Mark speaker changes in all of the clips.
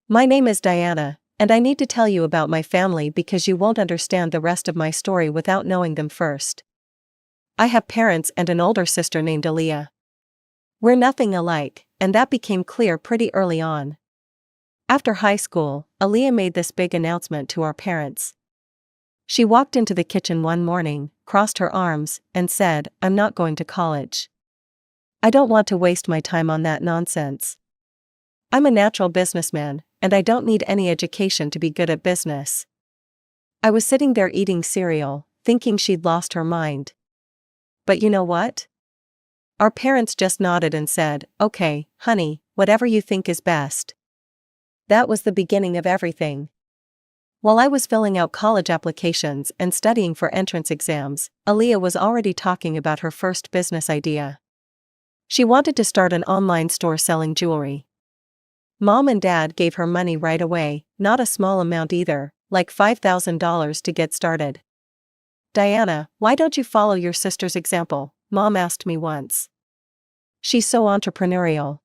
Speaker 1: My name is Diana, and I need to tell you about my family because you won't understand the rest of my story without knowing them first. I have parents and an older sister named Aliya. We're nothing alike, and that became clear pretty early on. After high school, Aliya made this big announcement to our parents. She walked into the kitchen one morning, crossed her arms, and said, "I'm not going to college. I don't want to waste my time on that nonsense. I'm a natural businessman, and I don't need any education to be good at business." I was sitting there eating cereal, thinking she'd lost her mind. But you know what? Our parents just nodded and said, "Okay, honey, whatever you think is best." That was the beginning of everything. While I was filling out college applications and studying for entrance exams, Aliya was already talking about her first business idea. She wanted to start an online store selling jewelry. Mom and Dad gave her money right away, not a small amount either, like $5,000 to get started. "Diana, why don't you follow your sister's example?" Mom asked me once. "She's so entrepreneurial."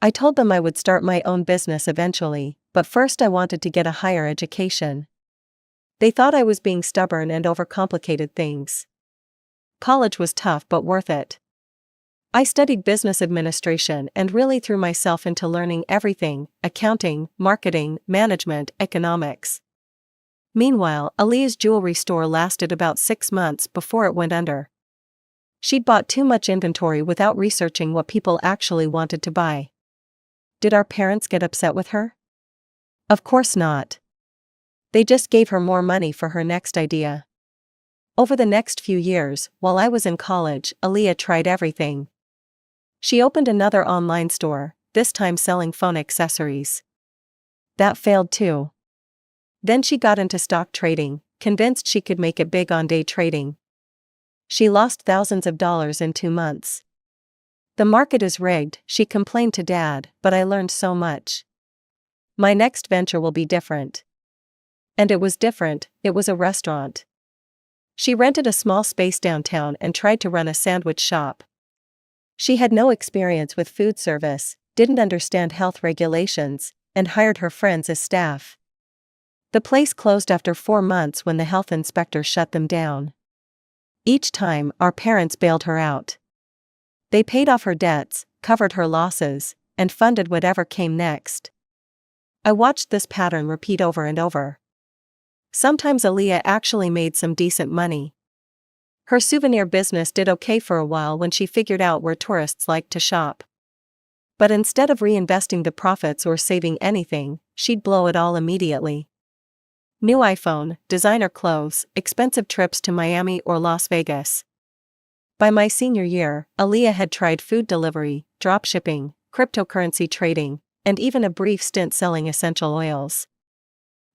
Speaker 1: I told them I would start my own business eventually, but first I wanted to get a higher education. They thought I was being stubborn and overcomplicated things. College was tough but worth it. I studied business administration and really threw myself into learning everything: accounting, marketing, management, economics. Meanwhile, Aliya's jewelry store lasted about 6 months before it went under. She'd bought too much inventory without researching what people actually wanted to buy. Did our parents get upset with her? Of course not. They just gave her more money for her next idea. Over the next few years, while I was in college, Aliya tried everything. She opened another online store, this time selling phone accessories. That failed too. Then she got into stock trading, convinced she could make it big on day trading. She lost thousands of dollars in 2 months. "The market is rigged," she complained to Dad, but I learned so much. My next venture will be different. And it was different. It was a restaurant. She rented a small space downtown and tried to run a sandwich shop. She had no experience with food service, didn't understand health regulations, and hired her friends as staff. The place closed after 4 months when the health inspector shut them down. Each time, our parents bailed her out. They paid off her debts, covered her losses, and funded whatever came next. I watched this pattern repeat over and over. Sometimes Aliya actually made some decent money. Her souvenir business did okay for a while when she figured out where tourists liked to shop. But instead of reinvesting the profits or saving anything, she'd blow it all immediately. New iPhone, designer clothes, expensive trips to Miami or Las Vegas. By my senior year, Aliya had tried food delivery, dropshipping, cryptocurrency trading, and even a brief stint selling essential oils.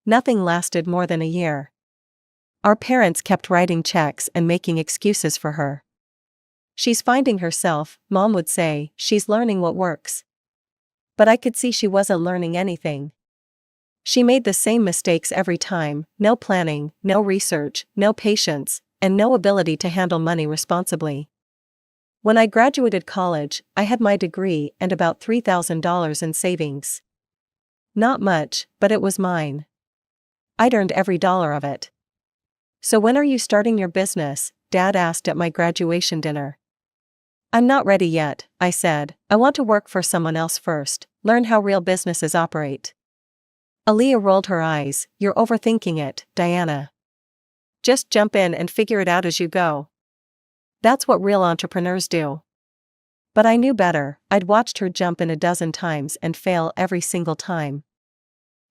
Speaker 1: Nothing lasted more than a year. Our parents kept writing checks and making excuses for her. "She's finding herself," Mom would say, "she's learning what works." But I could see she wasn't learning anything. She made the same mistakes every time: no planning, no research, no patience, and no ability to handle money responsibly. When I graduated college, I had my degree and about $3,000 in savings. Not much, but it was mine. I'd earned every dollar of it. "So when are you starting your business?" Dad asked at my graduation dinner. "I'm not ready yet," I said. "I want to work for someone else first, learn how real businesses operate." Aliya rolled her eyes. "You're overthinking it, Diana. Just jump in and figure it out as you go. That's what real entrepreneurs do." But I knew better. I'd watched her jump in a dozen times and fail every single time.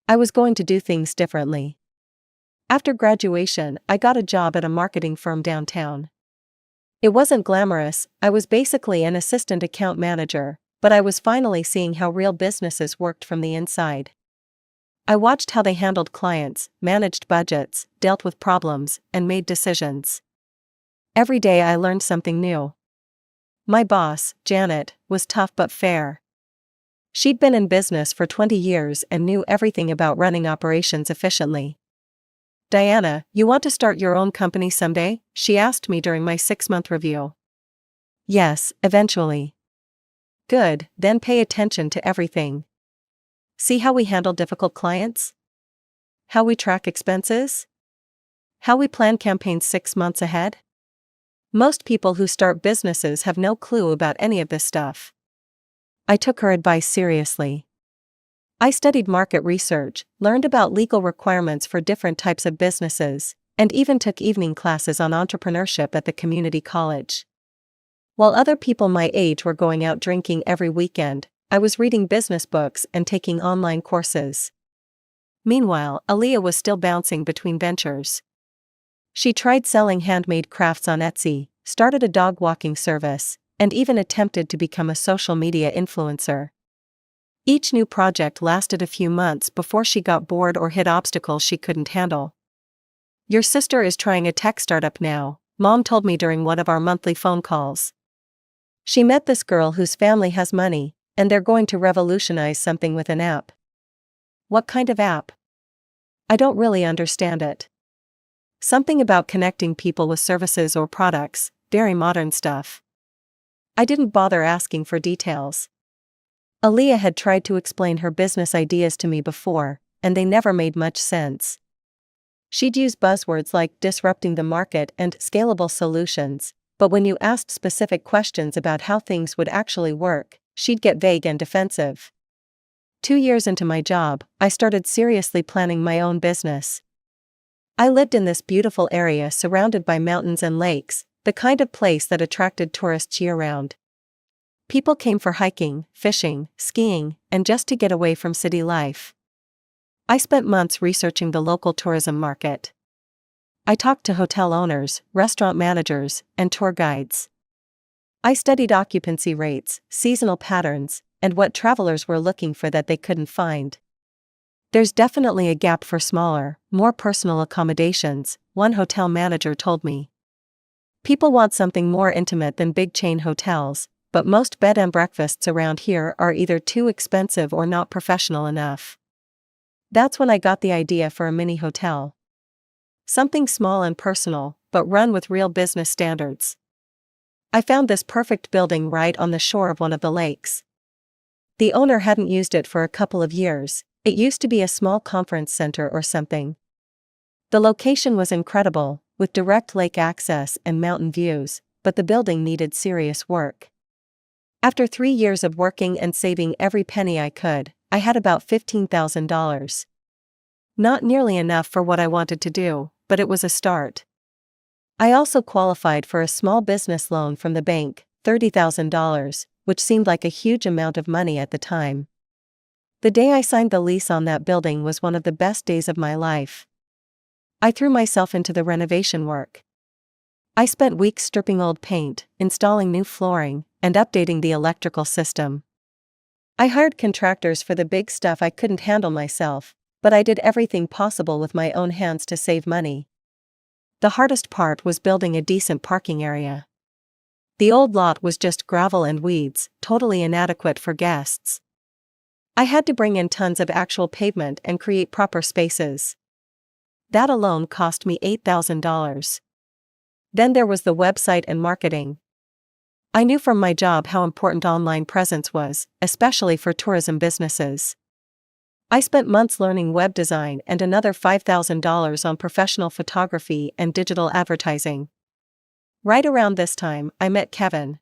Speaker 1: I was going to do things differently. After graduation, I got a job at a marketing firm downtown. It wasn't glamorous. I was basically an assistant account manager, but I was finally seeing how real businesses worked from the inside. I watched how they handled clients, managed budgets, dealt with problems, and made decisions. Every day I learned something new. My boss, Janet, was tough but fair. She'd been in business for 20 years and knew everything about running operations efficiently. "Diana, you want to start your own company someday?" she asked me during my 6-month review. "Yes, eventually." "Good, then pay attention to everything. See how we handle difficult clients? How we track expenses? How we plan campaigns 6 months ahead? Most people who start businesses have no clue about any of this stuff. I took her advice seriously. I studied market research, learned about legal requirements for different types of businesses, and even took evening classes on entrepreneurship at the community college. While other people my age were going out drinking every weekend, I was reading business books and taking online courses. Meanwhile, Aliya was still bouncing between ventures. She tried selling handmade crafts on Etsy, started a dog walking service, and even attempted to become a social media influencer. Each new project lasted a few months before she got bored or hit obstacles she couldn't handle. "Your sister is trying a tech startup now," Mom told me during one of our monthly phone calls. "She met this girl whose family has money, and they're going to revolutionize something with an app." "What kind of app?" "I don't really understand it. Something about connecting people with services or products, very modern stuff." I didn't bother asking for details. Aliya had tried to explain her business ideas to me before, and they never made much sense. She'd use buzzwords like disrupting the market and scalable solutions, but when you asked specific questions about how things would actually work, she'd get vague and defensive. 2 years into my job, I started seriously planning my own business. I lived in this beautiful area surrounded by mountains and lakes, the kind of place that attracted tourists year-round. People came for hiking, fishing, skiing, and just to get away from city life. I spent months researching the local tourism market. I talked to hotel owners, restaurant managers, and tour guides. I studied occupancy rates, seasonal patterns, and what travelers were looking for that they couldn't find. "There's definitely a gap for smaller, more personal accommodations," one hotel manager told me. "People want something more intimate than big chain hotels, but most bed and breakfasts around here are either too expensive or not professional enough." That's when I got the idea for a mini hotel. Something small and personal, but run with real business standards. I found this perfect building right on the shore of one of the lakes. The owner hadn't used it for a couple of years. It used to be a small conference center or something. The location was incredible, with direct lake access and mountain views, but the building needed serious work. After 3 years of working and saving every penny I could, I had about $15,000. Not nearly enough for what I wanted to do, but it was a start. I also qualified for a small business loan from the bank, $30,000, which seemed like a huge amount of money at the time. The day I signed the lease on that building was one of the best days of my life. I threw myself into the renovation work. I spent weeks stripping old paint, installing new flooring, and updating the electrical system. I hired contractors for the big stuff I couldn't handle myself, but I did everything possible with my own hands to save money. The hardest part was building a decent parking area. The old lot was just gravel and weeds, totally inadequate for guests. I had to bring in tons of actual pavement and create proper spaces. That alone cost me $8,000. Then there was the website and marketing. I knew from my job how important online presence was, especially for tourism businesses. I spent months learning web design and another $5,000 on professional photography and digital advertising. Right around this time, I met Kevin.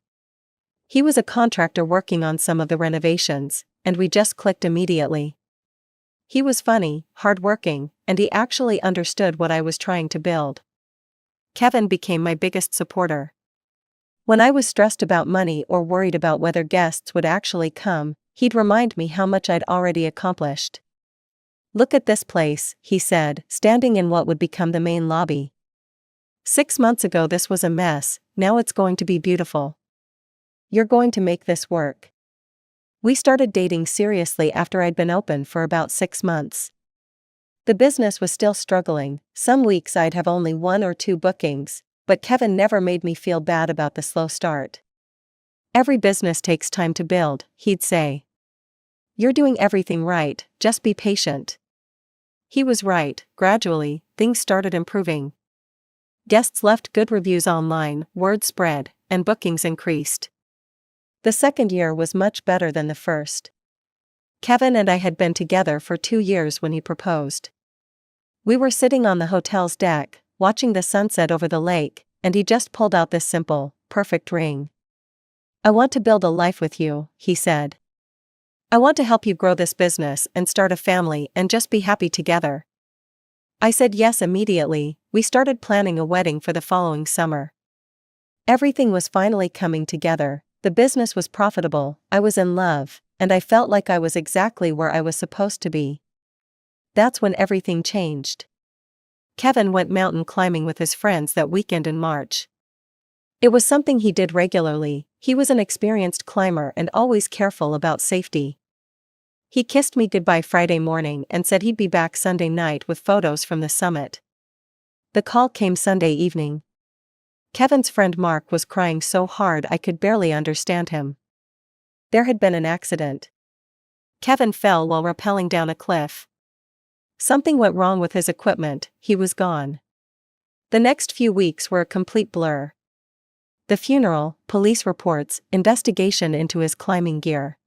Speaker 1: He was a contractor working on some of the renovations, and we just clicked immediately. He was funny, hardworking, and he actually understood what I was trying to build. Kevin became my biggest supporter. When I was stressed about money or worried about whether guests would actually come, he'd remind me how much I'd already accomplished. "Look at this place," he said, standing in what would become the main lobby. "6 months ago this was a mess, now it's going to be beautiful. You're going to make this work." We started dating seriously after I'd been open for about 6 months. The business was still struggling, some weeks I'd have only 1 or 2 bookings, but Kevin never made me feel bad about the slow start. "Every business takes time to build," he'd say. "You're doing everything right, just be patient." He was right. Gradually, things started improving. Guests left good reviews online, word spread, and bookings increased. The second year was much better than the first. Kevin and I had been together for 2 years when he proposed. We were sitting on the hotel's deck, watching the sunset over the lake, and he just pulled out this simple, perfect ring. "I want to build a life with you," he said. "I want to help you grow this business and start a family and just be happy together." I said yes immediately. We started planning a wedding for the following summer. Everything was finally coming together. The business was profitable, I was in love, and I felt like I was exactly where I was supposed to be. That's when everything changed. Kevin went mountain climbing with his friends that weekend in March. It was something he did regularly. He was an experienced climber and always careful about safety. He kissed me goodbye Friday morning and said he'd be back Sunday night with photos from the summit. The call came Sunday evening. Kevin's friend Mark was crying so hard I could barely understand him. There had been an accident. Kevin fell while rappelling down a cliff. Something went wrong with his equipment, he was gone. The next few weeks were a complete blur. The funeral, police reports, investigation into his climbing gear.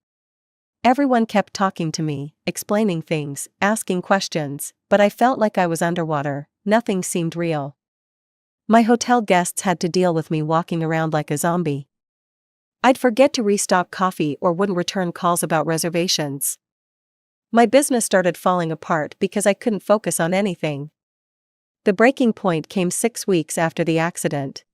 Speaker 1: Everyone kept talking to me, explaining things, asking questions, but I felt like I was underwater, nothing seemed real. My hotel guests had to deal with me walking around like a zombie. I'd forget to restock coffee or wouldn't return calls about reservations. My business started falling apart because I couldn't focus on anything. The breaking point came 6 weeks after the accident.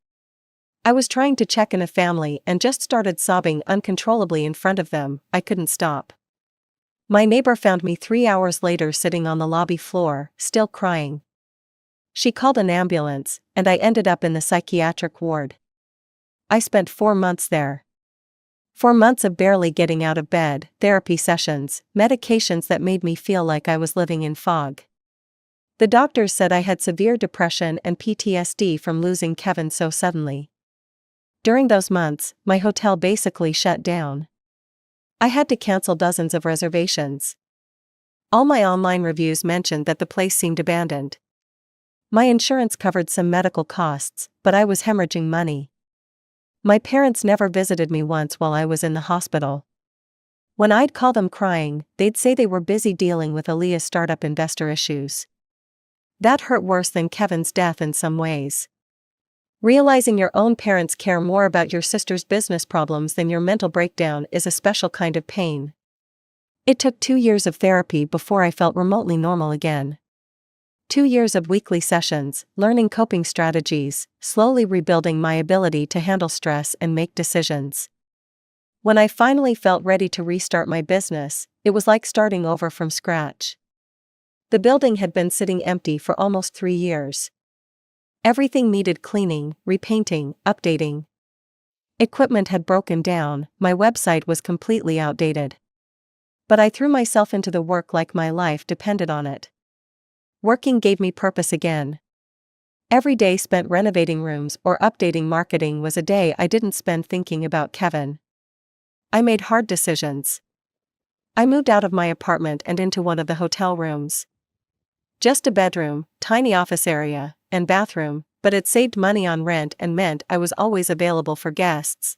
Speaker 1: I was trying to check in a family and just started sobbing uncontrollably in front of them. I couldn't stop. My neighbor found me 3 hours later sitting on the lobby floor, still crying. She called an ambulance, and I ended up in the psychiatric ward. I spent 4 months there. 4 months of barely getting out of bed, therapy sessions, medications that made me feel like I was living in fog. The doctors said I had severe depression and PTSD from losing Kevin so suddenly. During those months, my hotel basically shut down. I had to cancel dozens of reservations. All my online reviews mentioned that the place seemed abandoned. My insurance covered some medical costs, but I was hemorrhaging money. My parents never visited me once while I was in the hospital. When I'd call them crying, they'd say they were busy dealing with Aliya's startup investor issues. That hurt worse than Kevin's death in some ways. Realizing your own parents care more about your sister's business problems than your mental breakdown is a special kind of pain. It took 2 years of therapy before I felt remotely normal again. 2 years of weekly sessions, learning coping strategies, slowly rebuilding my ability to handle stress and make decisions. When I finally felt ready to restart my business, it was like starting over from scratch. The building had been sitting empty for almost 3 years. Everything needed cleaning, repainting, updating. Equipment had broken down, my website was completely outdated. But I threw myself into the work like my life depended on it. Working gave me purpose again. Every day spent renovating rooms or updating marketing was a day I didn't spend thinking about Kevin. I made hard decisions. I moved out of my apartment and into one of the hotel rooms. Just a bedroom, tiny office area, and bathroom, but it saved money on rent and meant I was always available for guests.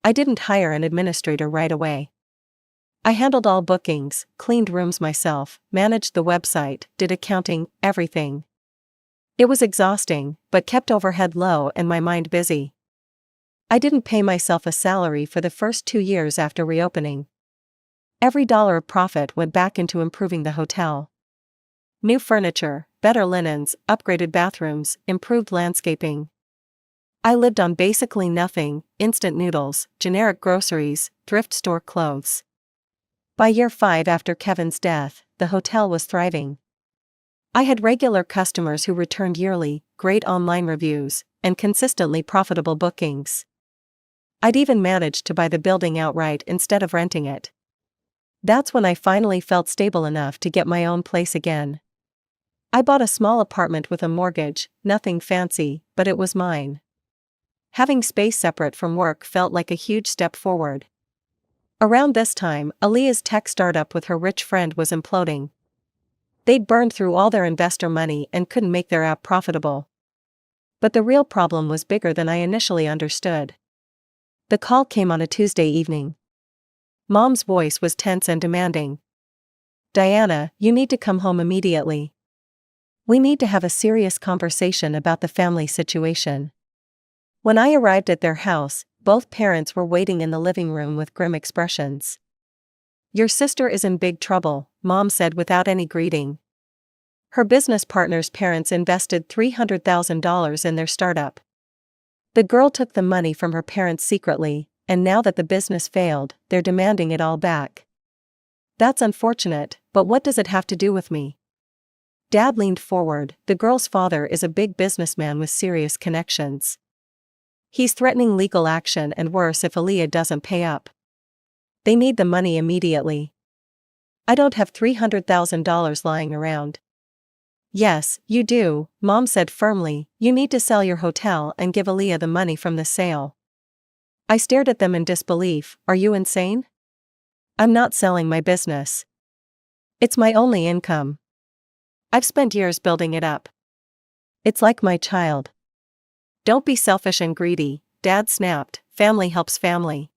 Speaker 1: I didn't hire an administrator right away. I handled all bookings, cleaned rooms myself, managed the website, did accounting, everything. It was exhausting, but kept overhead low and my mind busy. I didn't pay myself a salary for the first 2 years after reopening. Every dollar of profit went back into improving the hotel. New furniture, better linens, upgraded bathrooms, improved landscaping. I lived on basically nothing, instant noodles, generic groceries, thrift store clothes. By year 5 after Kevin's death, the hotel was thriving. I had regular customers who returned yearly, great online reviews, and consistently profitable bookings. I'd even managed to buy the building outright instead of renting it. That's when I finally felt stable enough to get my own place again. I bought a small apartment with a mortgage, nothing fancy, but it was mine. Having space separate from work felt like a huge step forward. Around this time, Aliya's tech startup with her rich friend was imploding. They'd burned through all their investor money and couldn't make their app profitable. But the real problem was bigger than I initially understood. The call came on a Tuesday evening. Mom's voice was tense and demanding. Diana, you need to come home immediately. We need to have a serious conversation about the family situation. When I arrived at their house, both parents were waiting in the living room with grim expressions. Your sister is in big trouble, Mom said without any greeting. Her business partner's parents invested $300,000 in their startup. The girl took the money from her parents secretly, and now that the business failed, they're demanding it all back. That's unfortunate, but what does it have to do with me? Dad leaned forward. The girl's father is a big businessman with serious connections. He's threatening legal action and worse if Aliya doesn't pay up. They need the money immediately. I don't have $300,000 lying around. Yes, you do, Mom said firmly. You need to sell your hotel and give Aliya the money from the sale. I stared at them in disbelief. Are you insane? I'm not selling my business. It's my only income. I've spent years building it up. It's like my child. Don't be selfish and greedy, Dad snapped. Family helps family.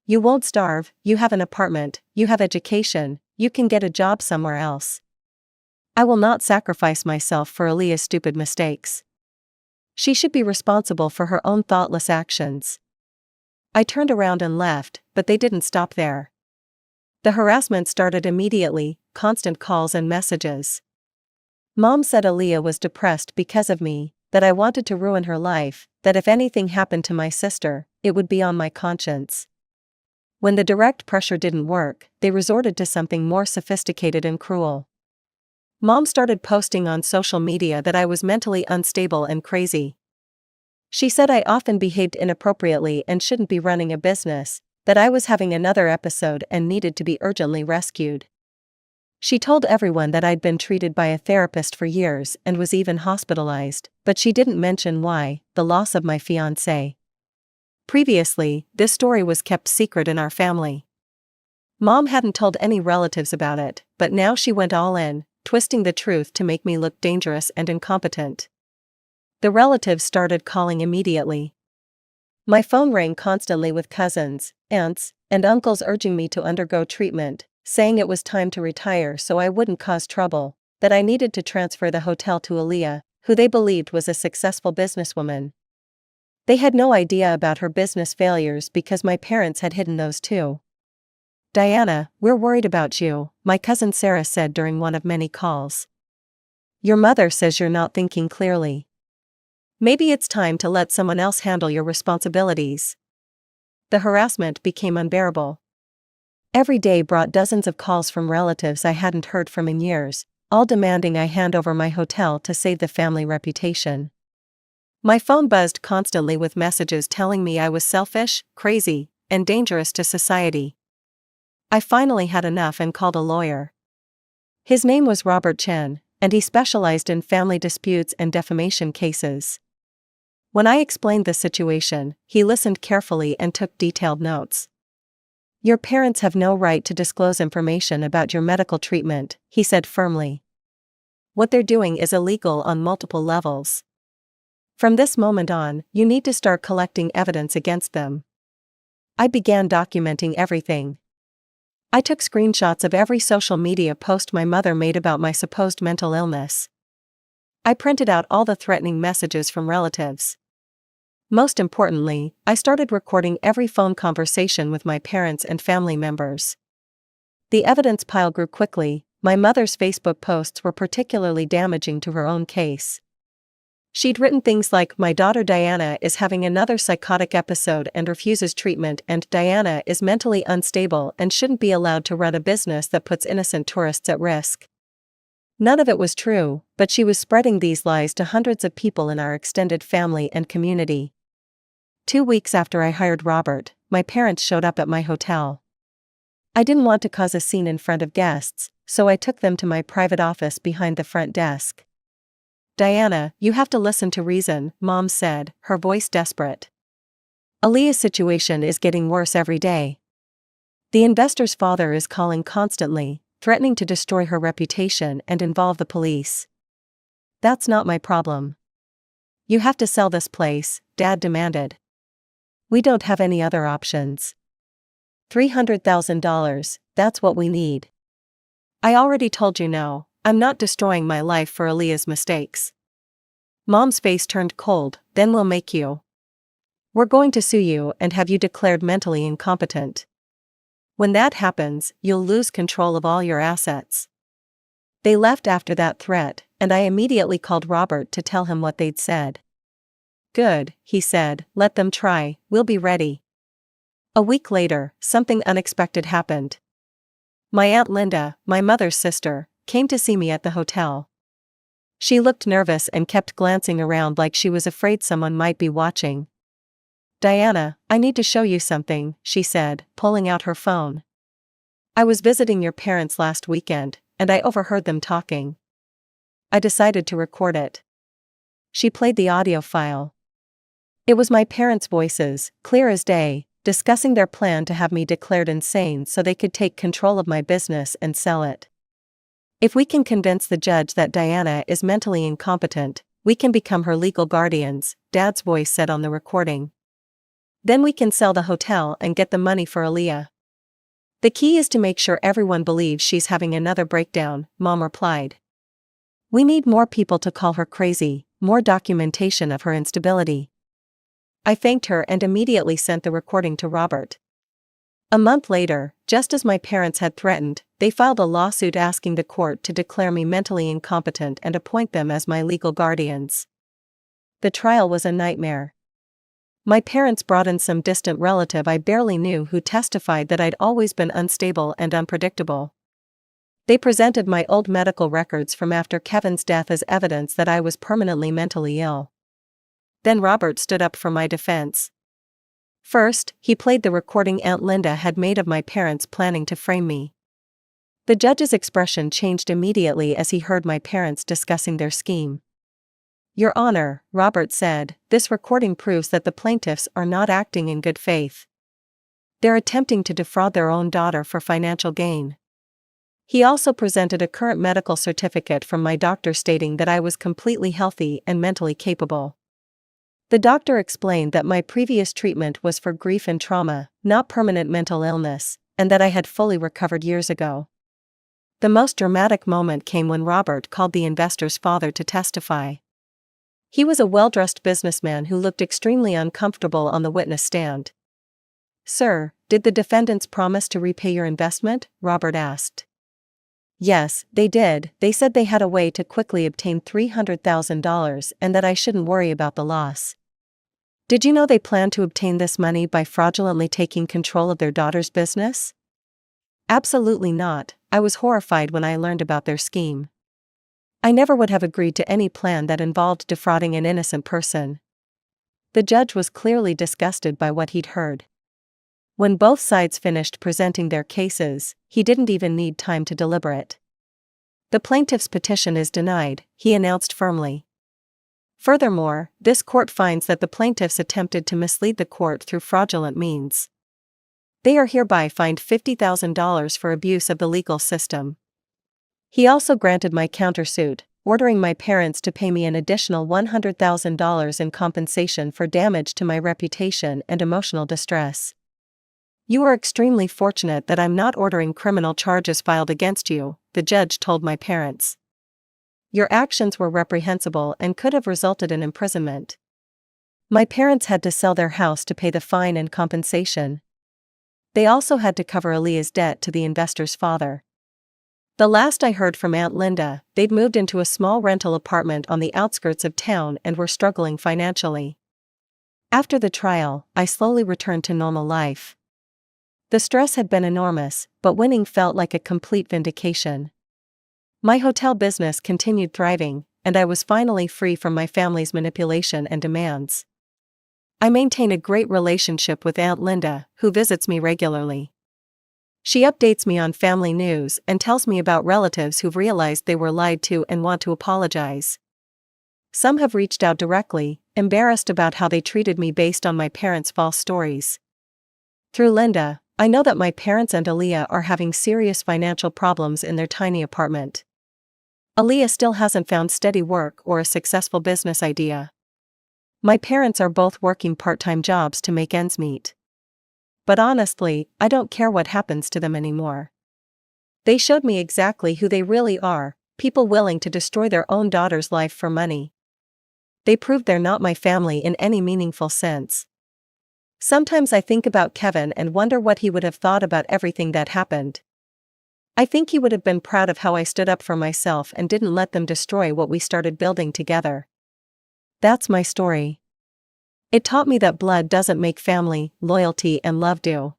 Speaker 1: You won't starve, you have an apartment, you have education, you can get a job somewhere else. I will not sacrifice myself for Aliya's stupid mistakes. She should be responsible for her own thoughtless actions. I turned around and left, but they didn't stop there. The harassment started immediately, constant calls and messages. Mom said Aliya was depressed because of me, that I wanted to ruin her life, that if anything happened to my sister, it would be on my conscience. When the direct pressure didn't work, they resorted to something more sophisticated and cruel. Mom started posting on social media that I was mentally unstable and crazy. She said I often behaved inappropriately and shouldn't be running a business, that I was having another episode and needed to be urgently rescued. She told everyone that I'd been treated by a therapist for years and was even hospitalized, but she didn't mention why, the loss of my fiancé. Previously, this story was kept secret in our family. Mom hadn't told any relatives about it, but now she went all in, twisting the truth to make me look dangerous and incompetent. The relatives started calling immediately. My phone rang constantly with cousins, aunts, and uncles urging me to undergo treatment, saying it was time to retire so I wouldn't cause trouble, that I needed to transfer the hotel to Aliya, who they believed was a successful businesswoman. They had no idea about her business failures because my parents had hidden those too. Diana, we're worried about you, my cousin Sarah said during one of many calls. Your mother says you're not thinking clearly. Maybe it's time to let someone else handle your responsibilities. The harassment became unbearable. Every day brought dozens of calls from relatives I hadn't heard from in years, all demanding I hand over my hotel to save the family reputation. My phone buzzed constantly with messages telling me I was selfish, crazy, and dangerous to society. I finally had enough and called a lawyer. His name was Robert Chen, and he specialized in family disputes and defamation cases. When I explained the situation, he listened carefully and took detailed notes. Your parents have no right to disclose information about your medical treatment, he said firmly. What they're doing is illegal on multiple levels. From this moment on, you need to start collecting evidence against them. I began documenting everything. I took screenshots of every social media post my mother made about my supposed mental illness. I printed out all the threatening messages from relatives. Most importantly, I started recording every phone conversation with my parents and family members. The evidence pile grew quickly. My mother's Facebook posts were particularly damaging to her own case. She'd written things like, "My daughter Diana is having another psychotic episode and refuses treatment, and Diana is mentally unstable and shouldn't be allowed to run a business that puts innocent tourists at risk." None of it was true, but she was spreading these lies to hundreds of people in our extended family and community. 2 weeks after I hired Robert, my parents showed up at my hotel. I didn't want to cause a scene in front of guests, so I took them to my private office behind the front desk. Diana, you have to listen to reason, Mom said, her voice desperate. Aliya's situation is getting worse every day. The investor's father is calling constantly, threatening to destroy her reputation and involve the police. That's not my problem. You have to sell this place, Dad demanded. We don't have any other options. $300,000, that's what we need. I already told you no, I'm not destroying my life for Aliya's mistakes. Mom's face turned cold, then we'll make you. We're going to sue you and have you declared mentally incompetent. When that happens, you'll lose control of all your assets. They left after that threat, and I immediately called Robert to tell him what they'd said. Good, he said, let them try, we'll be ready. A week later, something unexpected happened. My Aunt Linda, my mother's sister, came to see me at the hotel. She looked nervous and kept glancing around like she was afraid someone might be watching. Diana, I need to show you something, she said, pulling out her phone. I was visiting your parents last weekend, and I overheard them talking. I decided to record it. She played the audio file. It was my parents' voices, clear as day, discussing their plan to have me declared insane so they could take control of my business and sell it. If we can convince the judge that Diana is mentally incompetent, we can become her legal guardians, Dad's voice said on the recording. Then we can sell the hotel and get the money for Aliya. The key is to make sure everyone believes she's having another breakdown, Mom replied. We need more people to call her crazy, more documentation of her instability. I thanked her and immediately sent the recording to Robert. A month later, just as my parents had threatened, they filed a lawsuit asking the court to declare me mentally incompetent and appoint them as my legal guardians. The trial was a nightmare. My parents brought in some distant relative I barely knew who testified that I'd always been unstable and unpredictable. They presented my old medical records from after Kevin's death as evidence that I was permanently mentally ill. Then Robert stood up for my defense. First, he played the recording Aunt Linda had made of my parents planning to frame me. The judge's expression changed immediately as he heard my parents discussing their scheme. Your Honor, Robert said, this recording proves that the plaintiffs are not acting in good faith. They're attempting to defraud their own daughter for financial gain. He also presented a current medical certificate from my doctor stating that I was completely healthy and mentally capable. The doctor explained that my previous treatment was for grief and trauma, not permanent mental illness, and that I had fully recovered years ago. The most dramatic moment came when Robert called the investor's father to testify. He was a well-dressed businessman who looked extremely uncomfortable on the witness stand. Sir, did the defendants promise to repay your investment? Robert asked. Yes, they did. They said they had a way to quickly obtain $300,000 and that I shouldn't worry about the loss. Did you know they planned to obtain this money by fraudulently taking control of their daughter's business? Absolutely not. I was horrified when I learned about their scheme. I never would have agreed to any plan that involved defrauding an innocent person. The judge was clearly disgusted by what he'd heard. When both sides finished presenting their cases, he didn't even need time to deliberate. The plaintiff's petition is denied, he announced firmly. Furthermore, this court finds that the plaintiffs attempted to mislead the court through fraudulent means. They are hereby fined $50,000 for abuse of the legal system. He also granted my countersuit, ordering my parents to pay me an additional $100,000 in compensation for damage to my reputation and emotional distress. You are extremely fortunate that I'm not ordering criminal charges filed against you, the judge told my parents. Your actions were reprehensible and could have resulted in imprisonment. My parents had to sell their house to pay the fine and compensation. They also had to cover Aliya's debt to the investor's father. The last I heard from Aunt Linda, they'd moved into a small rental apartment on the outskirts of town and were struggling financially. After the trial, I slowly returned to normal life. The stress had been enormous, but winning felt like a complete vindication. My hotel business continued thriving, and I was finally free from my family's manipulation and demands. I maintain a great relationship with Aunt Linda, who visits me regularly. She updates me on family news and tells me about relatives who've realized they were lied to and want to apologize. Some have reached out directly, embarrassed about how they treated me based on my parents' false stories. Through Linda, I know that my parents and Aliya are having serious financial problems in their tiny apartment. Aliya still hasn't found steady work or a successful business idea. My parents are both working part-time jobs to make ends meet. but honestly, I don't care what happens to them anymore. They showed me exactly who they really are, people willing to destroy their own daughter's life for money. They proved they're not my family in any meaningful sense. Sometimes I think about Kevin and wonder what he would have thought about everything that happened. I think he would have been proud of how I stood up for myself and didn't let them destroy what we started building together. That's my story. It taught me that blood doesn't make family, loyalty and love do.